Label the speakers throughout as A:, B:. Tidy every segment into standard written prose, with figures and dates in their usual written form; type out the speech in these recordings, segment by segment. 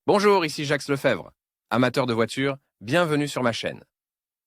A: Bonjour, ici Jacques Lefebvre. Amateur de voitures, bienvenue sur ma chaîne.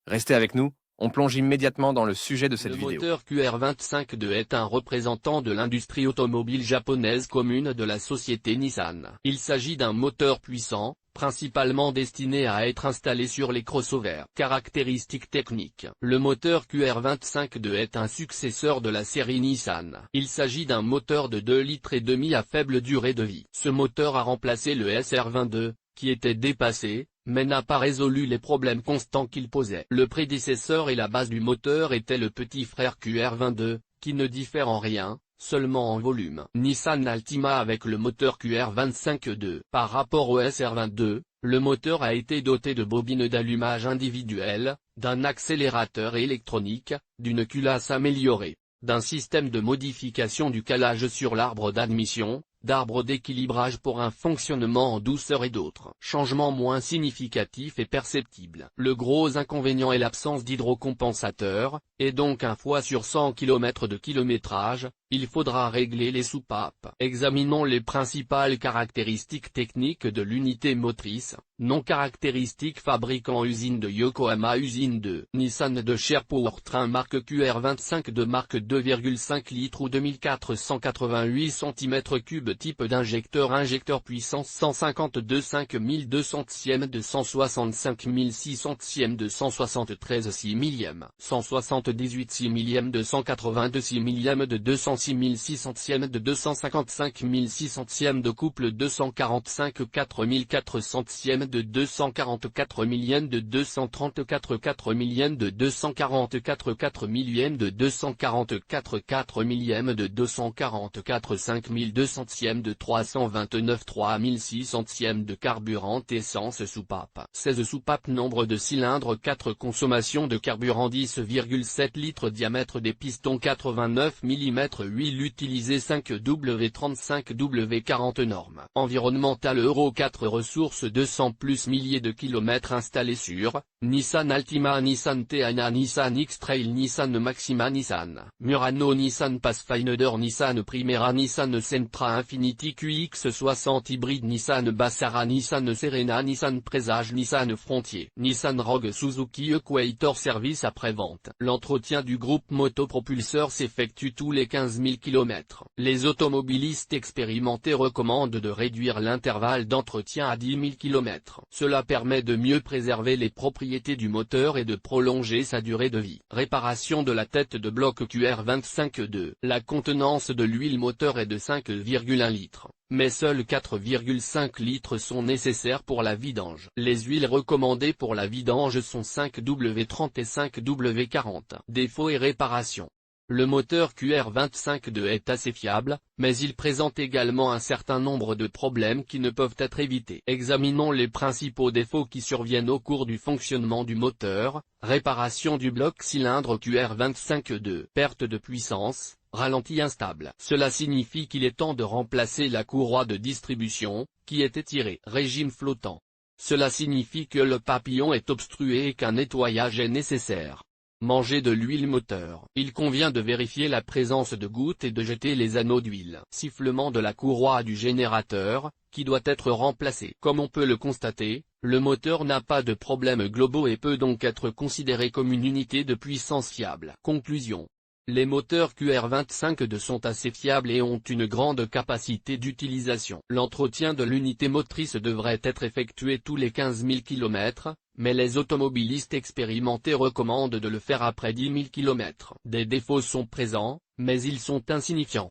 A: Restez avec nous, on plonge immédiatement dans le sujet de cette vidéo.
B: Le moteur QR25 est un représentant de l'industrie automobile japonaise commune de la société Nissan. Il s'agit d'un moteur puissant, principalement destiné à être installé sur les crossovers. Caractéristiques techniques. Le moteur QR25 est un successeur de la série Nissan. Il s'agit d'un moteur de 2,5 litres à faible durée de vie. Ce moteur a remplacé le SR22, qui était dépassé, mais n'a pas résolu les problèmes constants qu'il posait. Le prédécesseur et la base du moteur était le petit frère QR22, qui ne diffère en rien, seulement en volume. Nissan Altima avec le moteur QR25 Par rapport au SR22, le moteur a été doté de bobines d'allumage individuelles, d'un accélérateur électronique, d'une culasse améliorée, d'un système de modification du calage sur l'arbre d'admission, d'arbre d'équilibrage pour un fonctionnement en douceur et d'autres changements moins significatifs et perceptibles. Le gros inconvénient est l'absence d'hydrocompensateur, et donc un fois sur 100 km de kilométrage, il faudra régler les soupapes. Examinons les principales caractéristiques techniques de l'unité motrice. Non caractéristiques fabricant usine de Yokohama usine de Nissan de Powertrain marque QR25 de marque 2,5 litres ou 2488 cm3 type d'injecteur injecteur puissance 152 5200 cm de 165 600 cm de 173 6 millième, 178 6 millième de 182 6 millième de 206 600 cm de 255 600 cm de couple 245 4400 cm de 244 millième de 234 4 millième de 244 4 millième de 244 4 millième de 244 5200 de 329 3600 de carburant essence soupape. 16 soupapes nombre de cylindres 4 consommation de carburant 10,7 litres diamètre des pistons 89 mm huile utilisée 5W35W40 normes. Environnemental Euro 4 ressources 200 plus milliers de kilomètres installés sur Nissan Altima Nissan Teana Nissan X-Trail Nissan Maxima Nissan Murano Nissan Pathfinder Nissan Primera Nissan Sentra Infiniti QX60 hybride Nissan Bassara Nissan Serena Nissan Présage Nissan Frontier Nissan Rogue Suzuki Equator Service après-vente. L'entretien du groupe motopropulseur s'effectue tous les 15 000 km. Les automobilistes expérimentés recommandent de réduire l'intervalle d'entretien à 10 000 km. Cela permet de mieux préserver les propriétés du moteur et de prolonger sa durée de vie. Réparation de la tête de bloc QR25 La contenance de l'huile moteur est de 5,1 litres. Mais seuls 4,5 litres sont nécessaires pour la vidange. Les huiles recommandées pour la vidange sont 5W30 et 5W40. Défauts et réparations. Le moteur QR25 est assez fiable, mais il présente également un certain nombre de problèmes qui ne peuvent être évités. Examinons les principaux défauts qui surviennent au cours du fonctionnement du moteur. Réparation du bloc cylindre QR25 Perte de puissance. Ralenti instable. Cela signifie qu'il est temps de remplacer la courroie de distribution, qui est étirée. Régime flottant. Cela signifie que le papillon est obstrué et qu'un nettoyage est nécessaire. Manger de l'huile moteur. Il convient de vérifier la présence de gouttes et de jeter les anneaux d'huile. Sifflement de la courroie du générateur, qui doit être remplacé. Comme on peut le constater, le moteur n'a pas de problèmes globaux et peut donc être considéré comme une unité de puissance fiable. Conclusion. Les moteurs QR25 sont assez fiables et ont une grande capacité d'utilisation. L'entretien de l'unité motrice devrait être effectué tous les 15 000 km, mais les automobilistes expérimentés recommandent de le faire après 10 000 km. Des défauts sont présents, mais ils sont insignifiants.